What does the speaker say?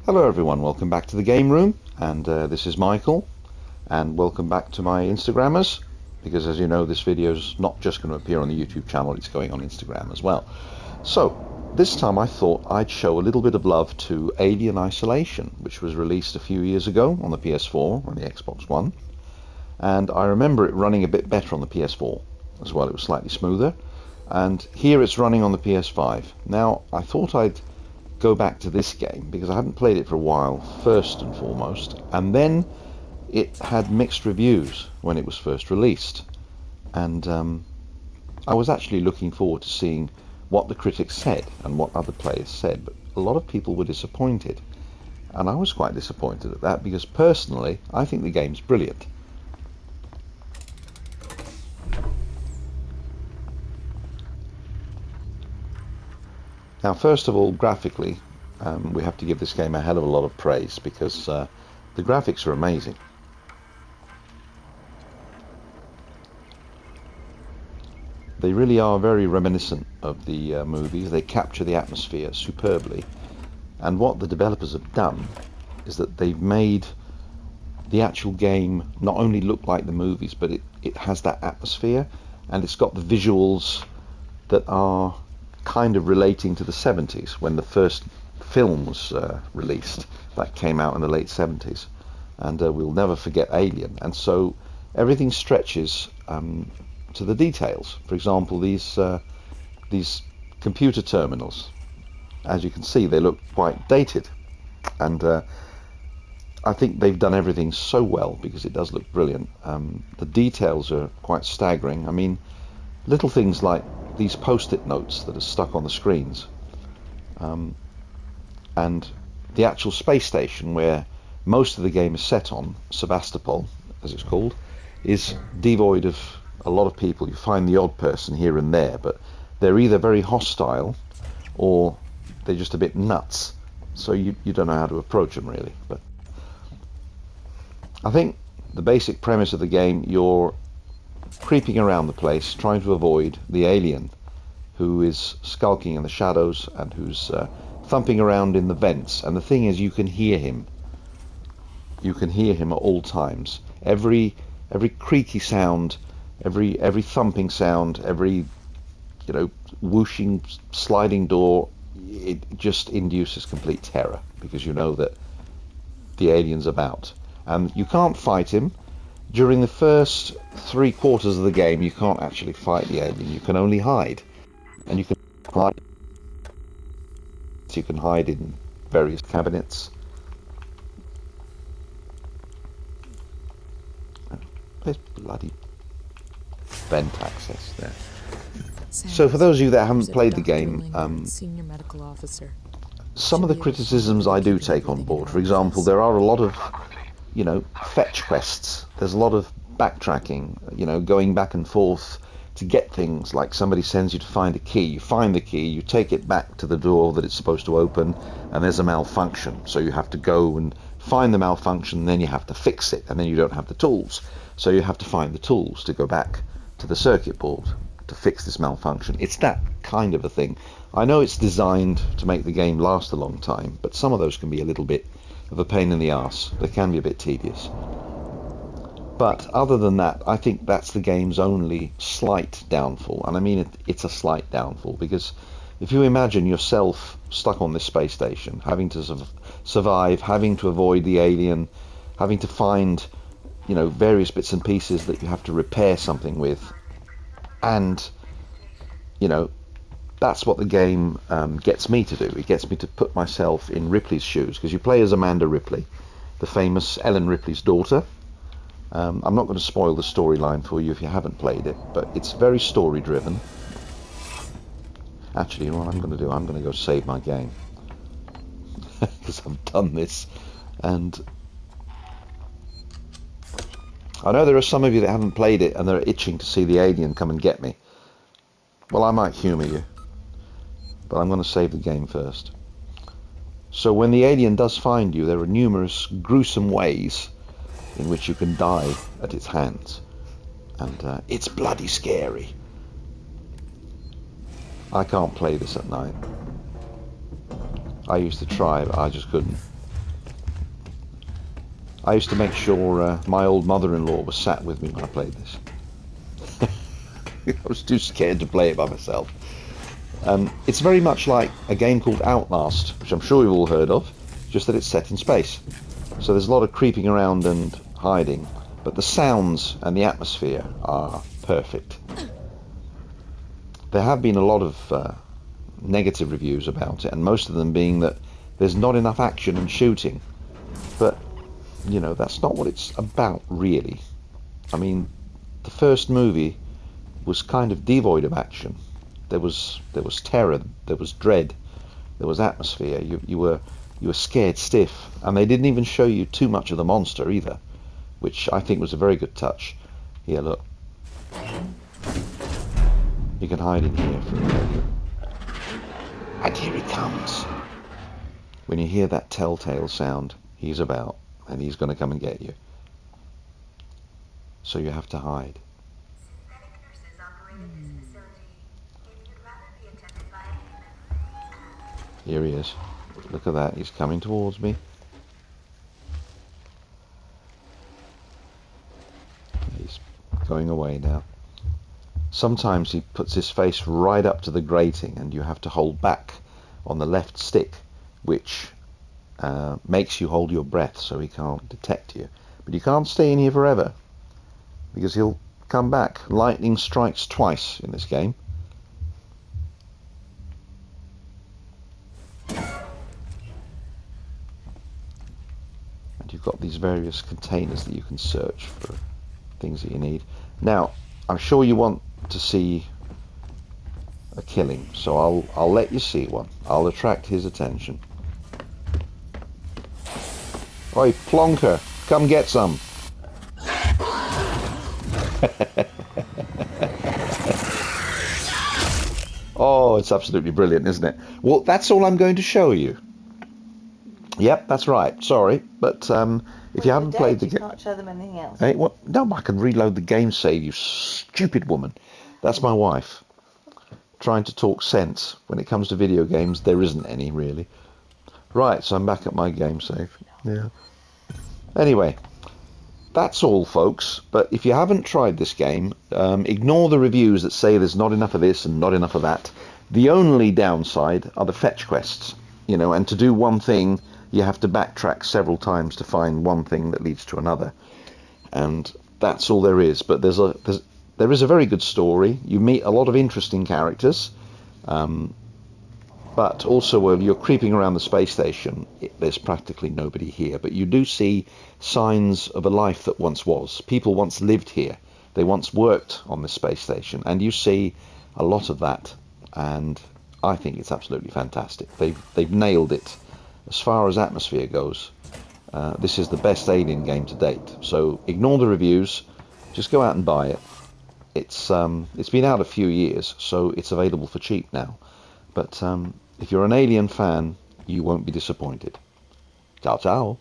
Hello everyone, welcome back to the game room, and this is Michael, and welcome back to my Instagrammers, because as you know this video is not just going to appear on the YouTube channel, it's going on Instagram as well. So this time I thought I'd show a little bit of love to Alien Isolation, which was released a few years ago on the PS4 and the Xbox One, and I remember it running a bit better on the PS4 as well. It was slightly smoother, and here it's running on the PS5. Now I thought I'd go back to this game because I hadn't played it for a while, first and foremost, and then it had mixed reviews when it was first released, and I was actually looking forward to seeing what the critics said and what other players said, but a lot of people were disappointed, and I was quite disappointed at that because personally I think the game's brilliant. Now, first of all, graphically, we have to give this game a hell of a lot of praise because the graphics are amazing. They really are very reminiscent of the movies. They capture the atmosphere superbly. And what the developers have done is that they've made the actual game not only look like the movies, but it has that atmosphere, and it's got the visuals that are kind of relating to the 70s when the first film was released. That came out in the late 70s, and we'll never forget Alien. And so everything stretches to the details. For example, these computer terminals, as you can see, they look quite dated, and I think they've done everything so well because it does look brilliant. The details are quite staggering. I mean, little things like these post-it notes that are stuck on the screens, and the actual space station where most of the game is set on, Sevastopol as it's called, is devoid of a lot of people. You find the odd person here and there, but they're either very hostile or they're just a bit nuts, so you don't know how to approach them really. But I think the basic premise of the game, you're creeping around the place trying to avoid the alien who is skulking in the shadows and who's thumping around in the vents. And the thing is, you can hear him. You can hear him at all times. Every creaky sound, every thumping sound, every whooshing sliding door, it just induces complete terror because you know that the alien's about, and you can't fight him. During the first 3/4 of the game, you can't actually fight the alien. You can only hide, and you can hide. You can hide in various cabinets. There's bloody vent access there. So for those of you that haven't played the game, senior medical officer. some of the criticisms I do take on board. For example, there are a lot of fetch quests. There's a lot of backtracking, going back and forth to get things. Like somebody sends you to find a key, you find the key, you take it back to the door that it's supposed to open, and there's a malfunction, so you have to go and find the malfunction, and then you have to fix it, and then you don't have the tools, so you have to find the tools to go back to the circuit board to fix this malfunction. It's that kind of a thing. I know it's designed to make the game last a long time, but some of those can be a little bit of a pain in the arse. They can be a bit tedious. But other than that, I think that's the game's only slight downfall. And I mean it's a slight downfall, because if you imagine yourself stuck on this space station, having to survive, having to avoid the alien, having to find various bits and pieces that you have to repair something with, and that's what the game gets me to do. It gets me to put myself in Ripley's shoes, because you play as Amanda Ripley, the famous Ellen Ripley's daughter. I'm not going to spoil the storyline for you if you haven't played it, but it's very story driven. Actually, what I'm going to do, I'm going to go save my game because I've done this, and I know there are some of you that haven't played it and they're itching to see the alien come and get me. Well, I might humour you, but I'm going to save the game first. So when the alien does find you, there are numerous gruesome ways in which you can die at its hands, and it's bloody scary. I can't play this at night. I used to try, but I just couldn't. I used to make sure my old mother-in-law was sat with me when I played this. I was too scared to play it by myself. It's very much like a game called Outlast, which I'm sure you've all heard of, just that it's set in space. So there's a lot of creeping around and hiding, but the sounds and the atmosphere are perfect. There have been a lot of negative reviews about it, and most of them being that there's not enough action and shooting. But, you know, that's not what it's about, really. I mean, the first movie was kind of devoid of action. There was terror, there was dread, there was atmosphere. You were scared stiff, and they didn't even show you too much of the monster either, which I think was a very good touch. Here, look. You can hide in here for a minute. And here he comes. When you hear that telltale sound, he's about, and he's going to come and get you. So you have to hide. Here he is. Look at that, he's coming towards me. He's going away now. Sometimes he puts his face right up to the grating and you have to hold back on the left stick, which makes you hold your breath so he can't detect you. But you can't stay in here forever, because he'll come back. Lightning strikes twice in this game. And you've got these various containers that you can search for things that you need. Now, I'm sure you want to see a killing, so I'll let you see one. I'll attract his attention. Oi, plonker, come get some. Oh, it's absolutely brilliant, isn't it? Well, that's all I'm going to show you. Yep, that's right. Sorry, but if you haven't played the game, you can't show them anything else. Hey, what? No, I can reload the game save, you stupid woman. That's my wife, trying to talk sense. When it comes to video games, there isn't any, really. Right, so I'm back at my game save. Yeah. Anyway, that's all, folks. But if you haven't tried this game, ignore the reviews that say there's not enough of this and not enough of that. The only downside are the fetch quests. You know, and to do one thing, you have to backtrack several times to find one thing that leads to another. And that's all there is. But there is a very good story. You meet a lot of interesting characters. But also, when you're creeping around the space station, there's practically nobody here. But you do see signs of a life that once was. People once lived here. They once worked on this space station. And you see a lot of that. And I think it's absolutely fantastic. They've nailed it. As far as atmosphere goes, this is the best Alien game to date. So ignore the reviews. Just go out and buy it. It's been out a few years, so it's available for cheap now. But if you're an Alien fan, you won't be disappointed. Ciao, ciao.